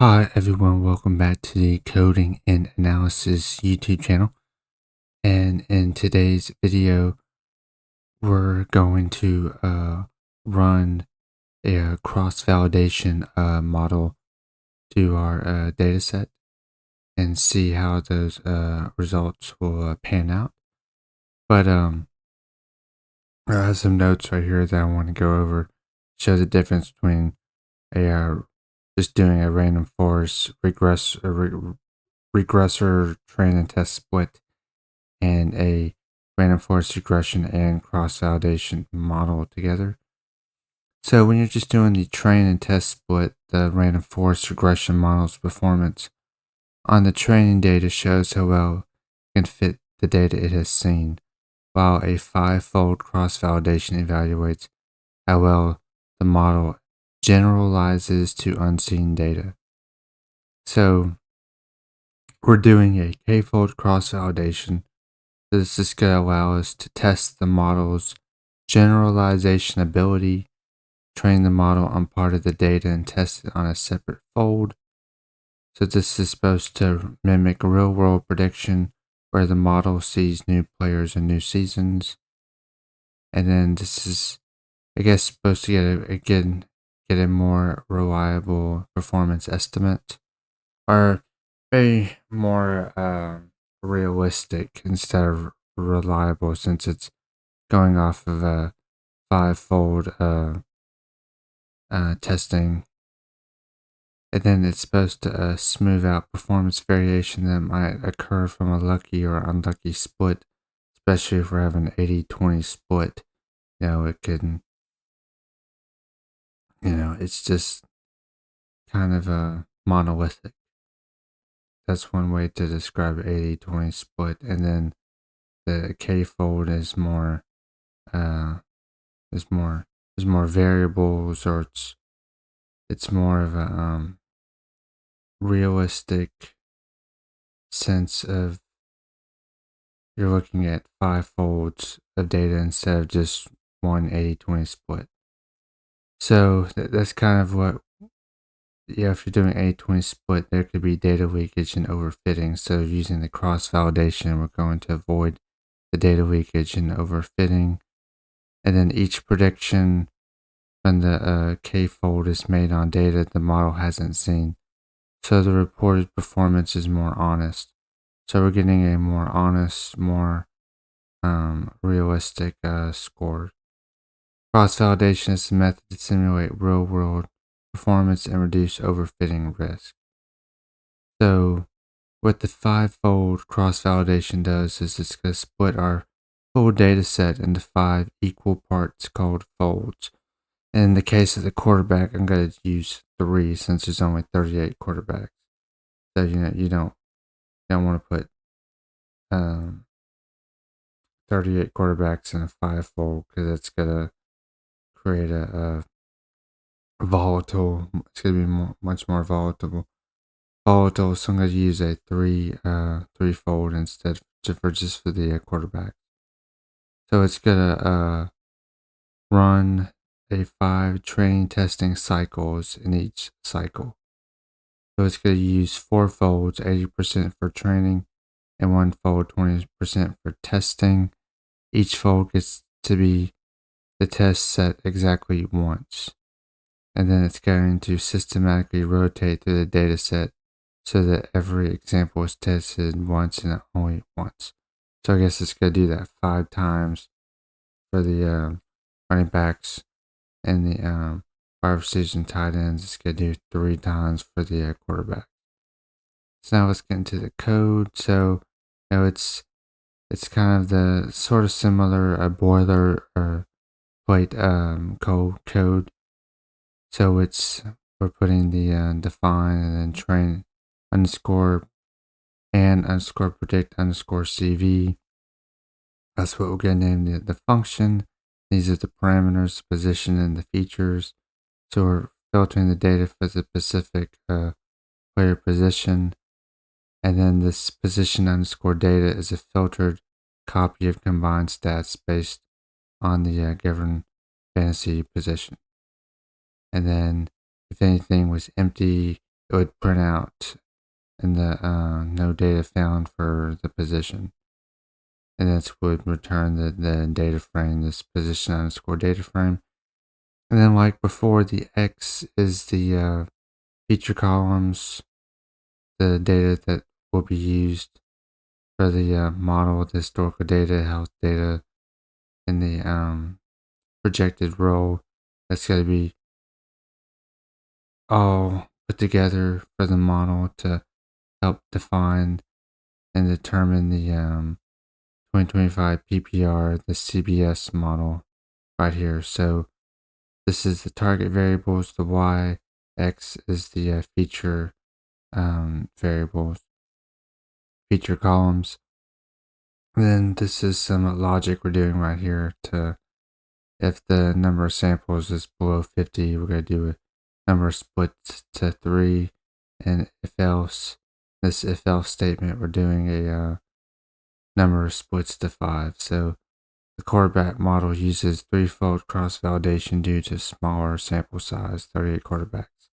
Hi everyone, welcome back to the Coding and Analysis YouTube channel. And in today's video, we're going to run a cross-validation model to our data set and see how those results will pan out. But I have some notes right here that I want to go over, show the difference between just doing a random forest regressor train and test split and a random forest regression and cross-validation model together. So when you're just doing the train and test split, the random forest regression model's performance on the training data shows how well it can fit the data it has seen, while a 5-fold cross-validation evaluates how well the model generalizes to unseen data. So we're doing a k-fold cross-validation. This is going to allow us to test the model's generalization ability, train the model on part of the data, and test it on a separate fold. So this is supposed to mimic real-world prediction where the model sees new players and new seasons. And then this is, I guess, supposed to get a more reliable performance estimate, or a more realistic instead of reliable, since it's going off of a 5-fold testing. And then it's supposed to smooth out performance variation that might occur from a lucky or unlucky split, especially if we're having an 80-20 split. It can, it's just kind of a monolithic. That's one way to describe 80-20 split. And then the k-fold is more there's more variables, or it's more of a realistic sense of you're looking at 5 folds of data instead of just one 80-20 split. So that's kind of what, if you're doing 80-20 split, there could be data leakage and overfitting. So using the cross-validation, we're going to avoid the data leakage and overfitting. And then each prediction when the k-fold is made on data the model hasn't seen. So the reported performance is more honest. So we're getting a more honest, more realistic score. Cross-validation is the method to simulate real-world performance and reduce overfitting risk. So what the 5-fold cross-validation does is it's going to split our full data set into 5 equal parts called folds. In the case of the quarterback, I'm going to use 3 since there's only 38 quarterbacks. So you don't want to put 38 quarterbacks in a 5-fold, because that's gonna create a volatile. It's gonna be much more volatile. So I'm gonna use a 3-fold instead, just for the quarterback. So it's gonna run a 5 training testing cycles in each cycle. So it's going to use 4 folds, 80% for training, and 1 fold, 20% for testing. Each fold gets to be the test set exactly once. And then it's going to systematically rotate through the data set so that every example is tested once and only once. So I guess it's going to do that 5 times for the running backs, and the wide receivers and tight ends. It's going to do 3 times for the quarterback. So now let's get into the code. So it's kind of the sort of similar boiler or plate code. So we're putting the define and then train underscore and underscore predict underscore CV. That's what we're going to name the function. These are the parameters, position, and the features. So we're filtering the data for the specific player position. And then this position underscore data is a filtered copy of combined stats based on the given fantasy position. And then if anything was empty, it would print out in the no data found for the position. And this would return the data frame, this position underscore data frame. And then like before, the X is the feature columns, the data that will be used for the model, the historical data, health data, and the projected role. That's going to be all put together for the model to help define and determine the 2025 PPR, the CBS model right here. So this is the target variables, the Y, X is the feature variables, feature columns. And then this is some logic we're doing right here to, if the number of samples is below 50, we're going to do a number of splits to 3. And if else, this if else statement, we're doing a number of splits to 5. So the quarterback model uses threefold cross-validation due to smaller sample size, 38 quarterbacks.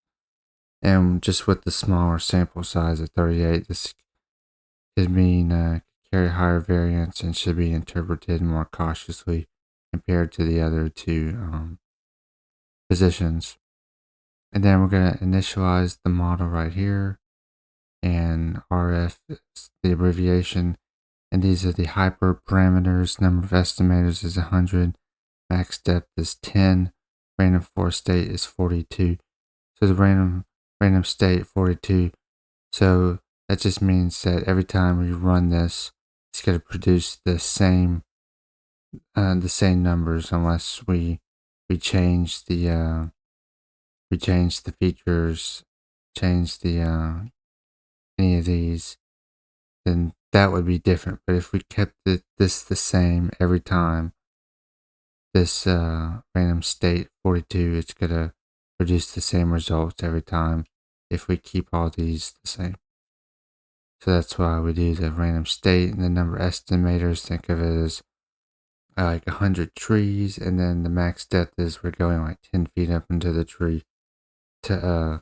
And just with the smaller sample size of 38, this could mean carry higher variance and should be interpreted more cautiously compared to the other two positions. And then we're going to initialize the model right here. And RF is the abbreviation. And these are the hyperparameters. Number of estimators is 100. Max depth is 10. Random forest state is 42. So the random state 42. So that just means that every time we run this, it's going to produce the same numbers unless we change the features, change the any of these, then that would be different. But if we kept this the same every time, this random state 42, it's gonna produce the same results every time if we keep all these the same. So that's why we do the random state and the number estimators. Think of it as like 100 trees, and then the max depth is we're going like 10 feet up into the tree to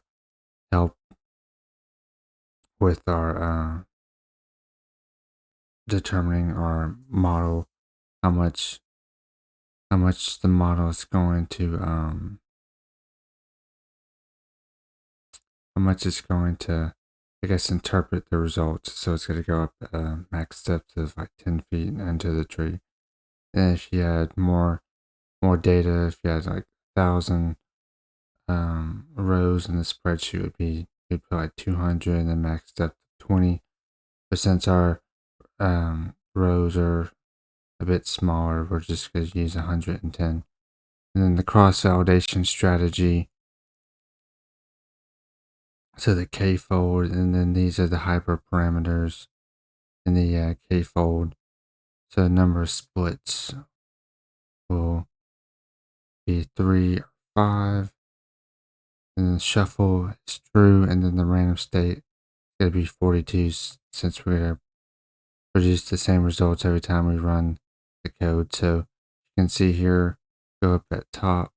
help with our determining our model, how much the model is going to how much it's going to, I guess, interpret the results. So it's going to go up max depth of like 10 feet into the tree. And if you had more data, if you had like 1,000 rows in the spreadsheet, would be, you'd put like 200 and then max depth 20. But since our rows are a bit smaller, we're just going to use 110. And then the cross-validation strategy, so the k-fold, and then these are the hyperparameters in the k-fold. So the number of splits will be 3 or 5. And then shuffle is true, and then the random state is going to be 42 since we're going to produce the same results every time we run the code. So you can see here, go up at top,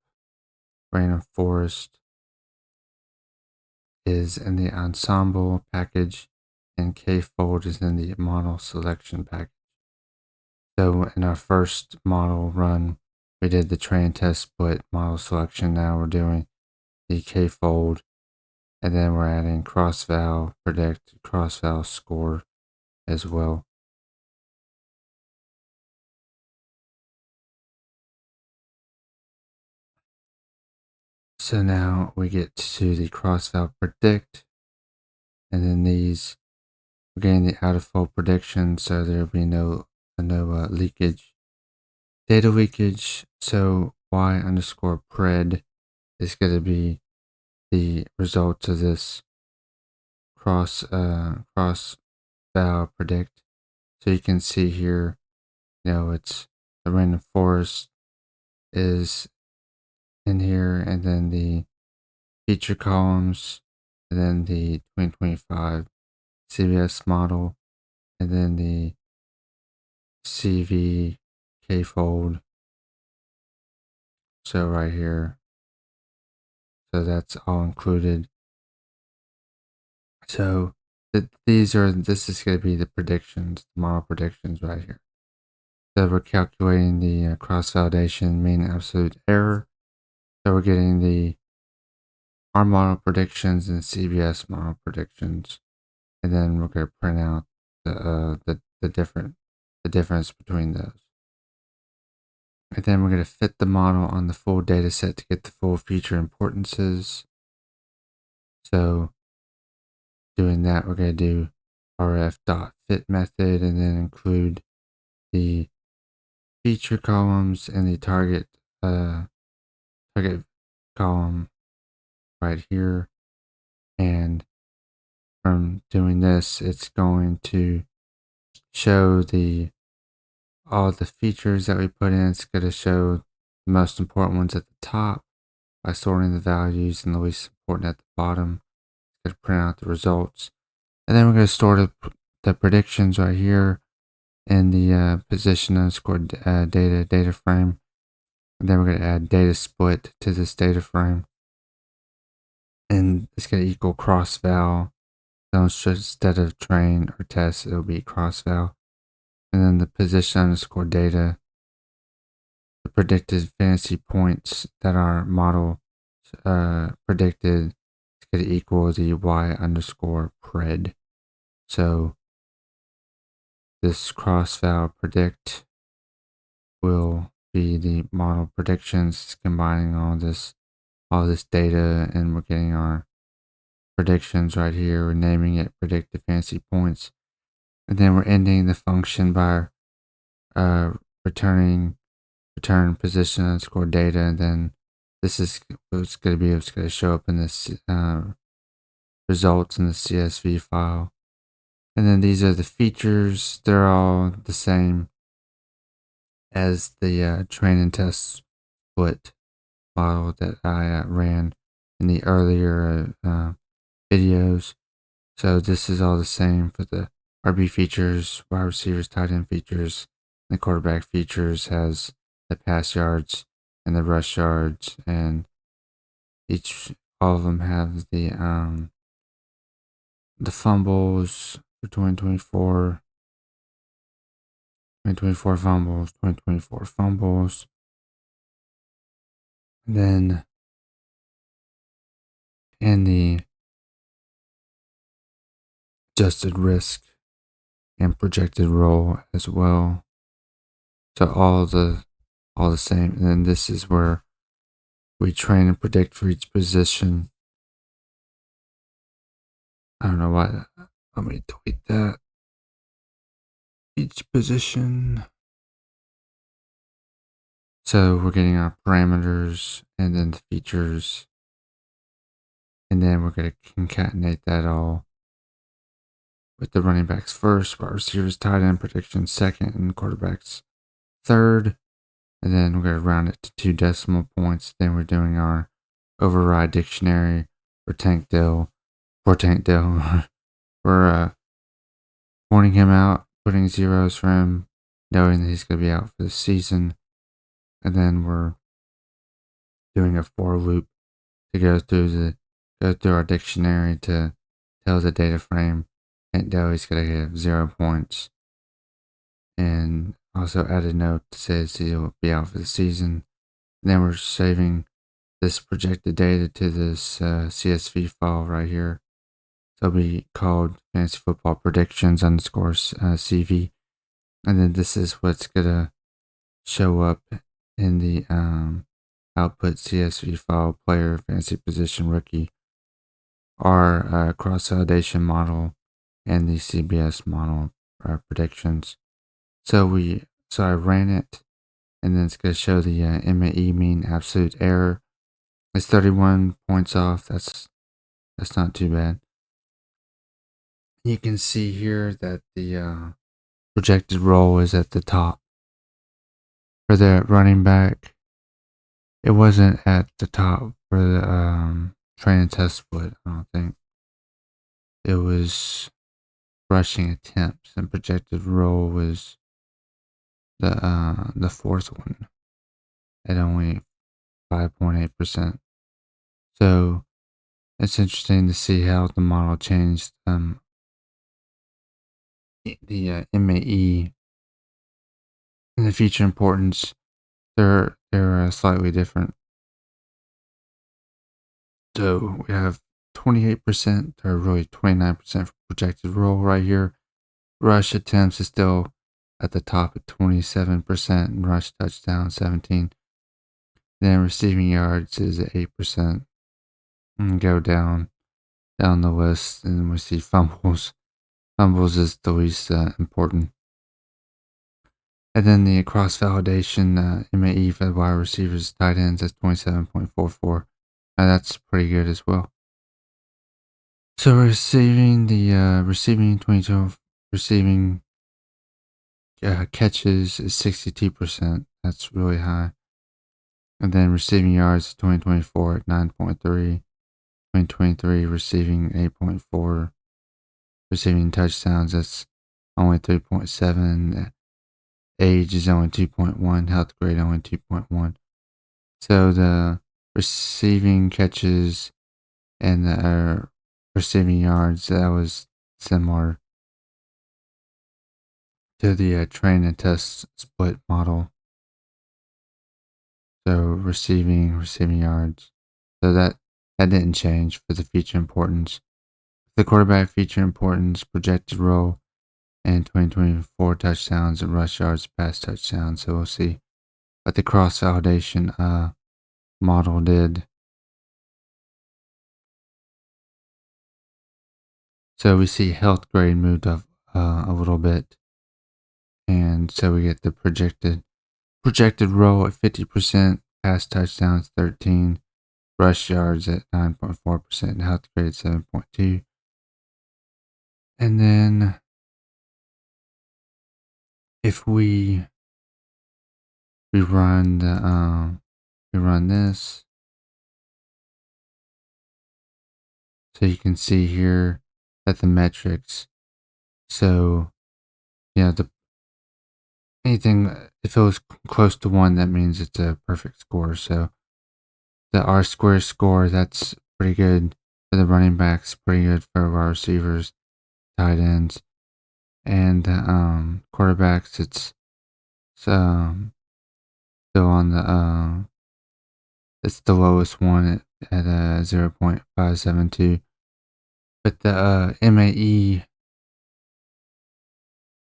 random forest is in the ensemble package, and k-fold is in the model selection package. So in our first model run, we did the train test split model selection. Now we're doing the k-fold, and then we're adding cross-val predict, cross-val score as well. So now we get to the cross-val predict, and then these, we're getting the out-of-fold prediction, so there'll be no leakage. Data leakage, so y underscore pred is going to be the results of this cross-val predict. So you can see here, it's the random forest is in here, and then the feature columns, and then the 2025 CBS model, and then the CV k-fold. So right here, so that's all included. So this is going to be the predictions, the model predictions right here. So we're calculating the cross-validation mean absolute error. So we're getting the R model predictions and CBS model predictions, and then we're going to print out the difference between those. And then we're going to fit the model on the full data set to get the full feature importances. So doing that, we're going to do rf.fit method and then include the feature columns and the target column right here. And from doing this, it's going to show all the features that we put in. It's going to show the most important ones at the top by sorting the values and the least important at the bottom. It's going to print out the results. And then we're going to store the predictions right here in the position underscore data frame. And then we're going to add data split to this data frame. And it's going to equal cross val. So instead of train or test, it'll be cross val. And then the position underscore data, the predicted fantasy points that our model predicted, is going to equal the y underscore pred. So this cross val predict will be the model predictions. It's combining all this data, and we're getting our predictions right here. We're naming it predicted fantasy points. And then we're ending the function by return position underscore data. And then this is what's going to be, it's going to show up in this results in the CSV file. And then these are the features. They're all the same as the train and test split model that I ran in the earlier videos. So this is all the same for the RB features, wide receivers, tight end features. The quarterback features has the pass yards and the rush yards, and all of them have the fumbles for 2024 fumbles, 2024 fumbles. And then in the adjusted risk and projected roll as well. So all the same. And then this is where we train and predict for each position. I don't know why. Let me delete that. Each position. So we're getting our parameters and then the features. And then we're going to concatenate that all with the running backs first, wide receivers, tight end prediction second, and quarterbacks third. And then we're going to round it to 2 decimal points. Then we're doing our override dictionary for Tank Dill. We're pointing him out, putting zeros for him, knowing that he's going to be out for the season. And then we're doing a for loop to go through our dictionary to tell the data frame Tank Dill he's going to get 0 points. And also add a note that says he'll be out for the season. And then we're saving this projected data to this CSV file right here. So it'll be called fantasy football predictions underscore CV. And then this is what's going to show up in the output CSV file player fantasy position rookie, our cross-validation model, and the CBS model predictions. So I ran it, and then it's going to show the MAE mean absolute error. It's 31 points off. That's not too bad. You can see here that the projected roll is at the top. For the running back, it wasn't at the top for the train and test split, I don't think. It was rushing attempts, and projected roll was the fourth one at only 5.8%. So it's interesting to see how the model changed. The MAE and the feature importance, they're slightly different. So we have 28%, or really 29% for projected roll right here. Rush attempts is still at the top at 27%, and rush touchdown 17. Then receiving yards is at 8%. And go down the list, and we see fumbles. Fumbles is the least important. And then the cross validation MAE for the wide receivers, tight ends, that's 27.44. That's pretty good as well. So receiving 22 receiving catches is 62%. That's really high. And then receiving yards 2024 at 9.3. 2023 receiving 8.4. Receiving touchdowns, that's only 3.7. Age is only 2.1. Health grade only 2.1. So the receiving catches and the receiving yards, that was similar to the train and test split model. So receiving yards. So that didn't change for the feature importance. The quarterback feature importance, projected roll, and 2024 touchdowns and rush yards, pass touchdowns. So we'll see what the cross validation model did. So we see health grade moved up a little bit, and so we get the projected roll at 50%, pass touchdowns 13, rush yards at 9.4%, and health grade 7.2. And then if we run this, so you can see here that the metrics. So anything, if it was close to 1, that means it's a perfect score. So the R square score, that's pretty good for the running backs, pretty good for our receivers, tight ends, and quarterbacks. It's still on the it's the lowest one at 0.572. But the MAE,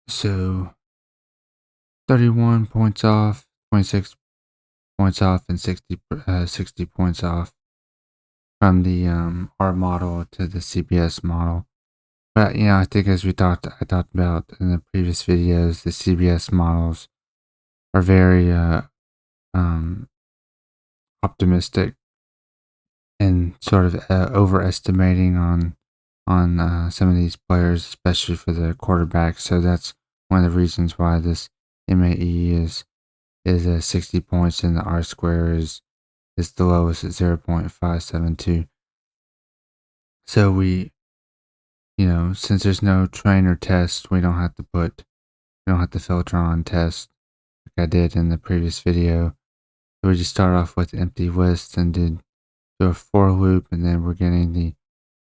so 31 points off, 26 points off, and 60 points off from the R model to the CBS model. But I think as I talked about in the previous videos, the CBS models are very optimistic and sort of overestimating on some of these players, especially for the quarterbacks. So that's one of the reasons why this MAE is 60 points, and the R square is the lowest at 0.572. So we, since there's no trainer test, we don't have to filter on test like I did in the previous video. So we just start off with empty lists and do a for loop, and then we're getting the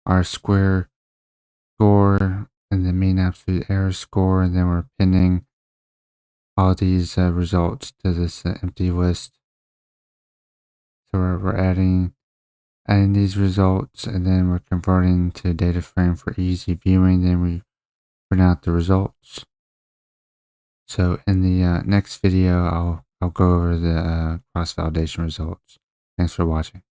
R square score and the mean absolute error score, and then we're pinning all these results to this empty list. So we're adding these results, and then we're converting to data frame for easy viewing. Then we print out the results. So in the next video, I'll go over the cross validation results. Thanks for watching.